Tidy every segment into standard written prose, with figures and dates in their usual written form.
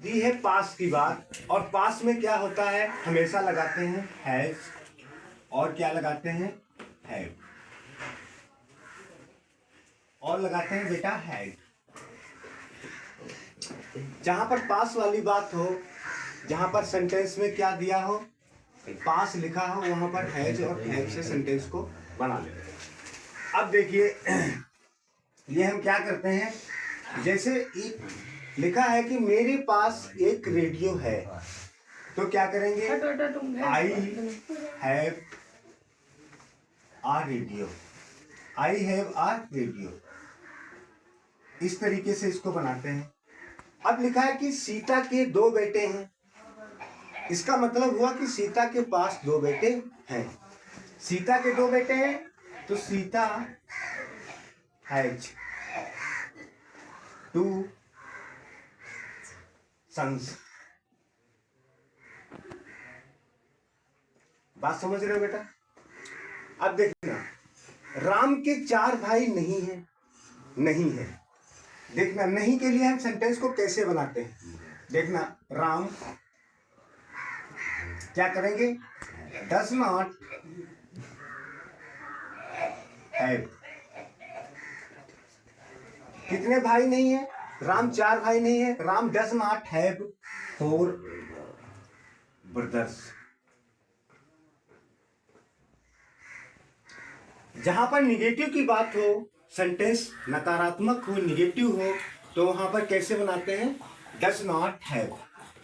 दी है पास की बात, और पास में क्या होता है, हमेशा लगाते हैं हैज, और क्या लगाते हैं, हैव, और लगाते हैं बेटा हैज। जहां पर पास वाली बात हो, जहां पर सेंटेंस में क्या दिया हो, पास लिखा हो, वहां पर हैज और हैव से सेंटेंस को बना लेते हैं। अब देखिए ये हम क्या करते हैं, जैसे एक लिखा है कि मेरे पास एक रेडियो है, तो क्या करेंगे, I have a radio, I have a radio, इस तरीके से इसको बनाते हैं। अब लिखा है कि सीता के 2 बेटे हैं, इसका मतलब हुआ कि सीता के पास 2 बेटे हैं। सीता के 2 बेटे हैं तो सीता हैज 2 सन्स। बात समझ रहे हो बेटा? अब देखना, राम के 4 भाई नहीं है, नहीं है। देखना नहीं के लिए हम सेंटेंस को कैसे बनाते हैं, देखना राम क्या करेंगे, डज नॉट हैव। कितने भाई नहीं है, राम 4 भाई नहीं है, Ram does not have 4 brothers. जहां पर निगेटिव की बात हो, सेंटेंस नकारात्मक हो, निगेटिव हो, तो वहां पर कैसे बनाते हैं, डज नॉट हैव।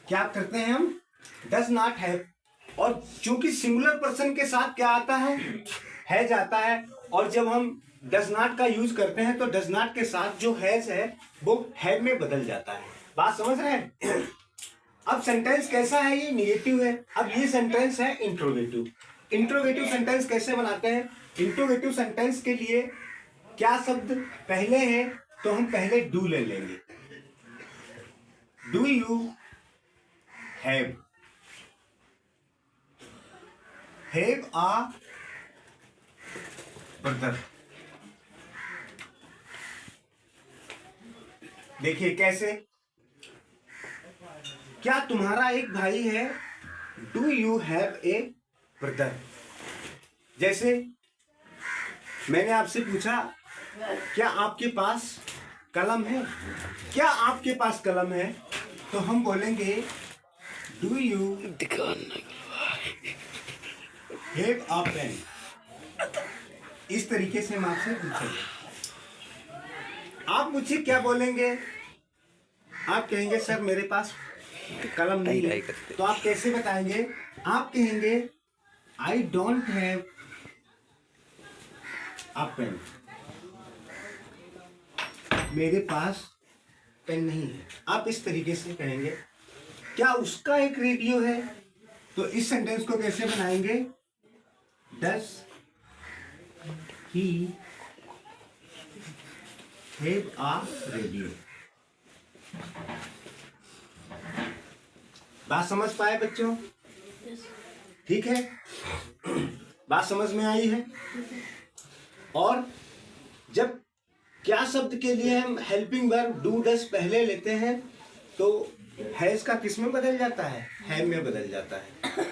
क्या करते हैं हम, डज नॉट हैव, और चूंकि सिंगुलर पर्सन के साथ क्या आता है जाता है, और जब हम डज नॉट का यूज करते हैं तो डज नॉट के साथ जो हैज है वो हैव में बदल जाता है। बात समझ रहे हैं? अब सेंटेंस कैसा है, ये निगेटिव है। अब ये सेंटेंस है इंट्रोगेटिव। इंट्रोगेटिव सेंटेंस कैसे बनाते हैं, इंट्रोगेटिव सेंटेंस के लिए क्या शब्द पहले है, तो हम पहले डू ले लेंगे। Do you have a brother. देखिए कैसे, क्या तुम्हारा एक भाई है, do you have a brother. जैसे मैंने आपसे पूछा क्या आपके पास कलम है, क्या आपके पास कलम है, तो हम बोलेंगे do you have a pen. इस तरीके से हम आपसे पूछेंगे। आप मुझे क्या बोलेंगे, आप कहेंगे सर मेरे पास कलम नहीं है, तो आप कैसे बताएंगे, आप कहेंगे I don't have a pen, मेरे पास पेन नहीं है। आप इस तरीके से कहेंगे। क्या उसका एक रेडियो है, तो इस सेंटेंस को कैसे बनाएंगे, does he have a radio. बात समझ पाए बच्चों? ठीक है, बात समझ में आई है? और जब क्या शब्द के लिए हम हेल्पिंग वर्ब डू डस पहले लेते हैं, तो हैज का किस में बदल जाता है, हैव में बदल जाता है।